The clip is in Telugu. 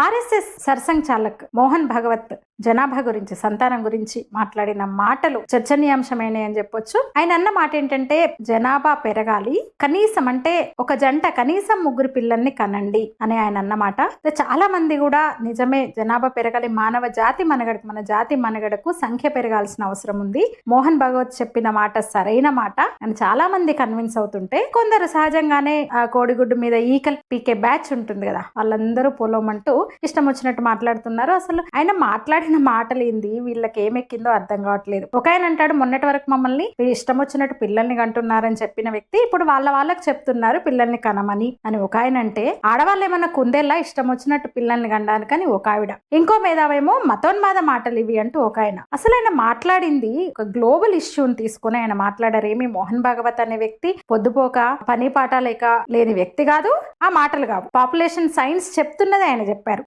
ఆర్ఎస్ఎస్ సర్సంఘ్ చాలక్ మోహన్ భగవత్ జనాభా గురించి, సంతానం గురించి మాట్లాడిన మాటలు చర్చనీయాంశమైనవి అని చెప్పొచ్చు. ఆయన అన్న మాట ఏంటంటే జనాభా పెరగాలి, కనీసం అంటే ఒక జంట కనీసం 3 పిల్లల్ని కనండి అని ఆయన అన్నమాట. చాలా మంది కూడా నిజమే, జనాభా పెరగాలి, మానవ జాతి మనగడకు, మన జాతి మనగడకు సంఖ్య పెరగాల్సిన అవసరం ఉంది. మోహన్ భగవత్ చెప్పిన మాట సరైన మాట అని చాలా మంది కన్విన్స్ అవుతుంటే, కొందరు సహజంగానే కోడిగుడ్డు మీద ఈకల్ పీకే బ్యాచ్ ఉంటుంది కదా, వాళ్ళందరూ పొలమంటూ ఇష్టం వచ్చినట్టు మాట్లాడుతున్నారు. అసలు ఆయన మాట్లాడిన మాటలు ఏంది, వీళ్ళకి ఏమెక్కిందో అర్థం కావట్లేదు. ఒక ఆయన అంటాడు, మొన్నటి వరకు మమ్మల్ని ఇష్టం వచ్చినట్టు పిల్లల్ని కంటున్నారని చెప్పిన వ్యక్తి ఇప్పుడు వాళ్ళకి చెప్తున్నారు పిల్లల్ని కనమని అని ఒక ఆయన అంటే, ఆడవాళ్ళు ఏమన్నా కుందేలా ఇష్టం వచ్చినట్టు పిల్లల్ని కండానికని ఒక ఆవిడ, ఇంకో మేధావేమో మతోన్మాద మాటలు ఇవి అంటూ ఒక ఆయన. అసలు ఆయన మాట్లాడింది ఒక గ్లోబల్ ఇష్యూని తీసుకుని ఆయన మాట్లాడారేమి. మోహన్ భాగవత్ అనే వ్యక్తి పొద్దుపోక పని పాట లేక లేని వ్యక్తి కాదు, ఆ మాటలు కావు, పాపులేషన్ సైన్స్ చెప్తున్నది ఆయన చెప్పారు.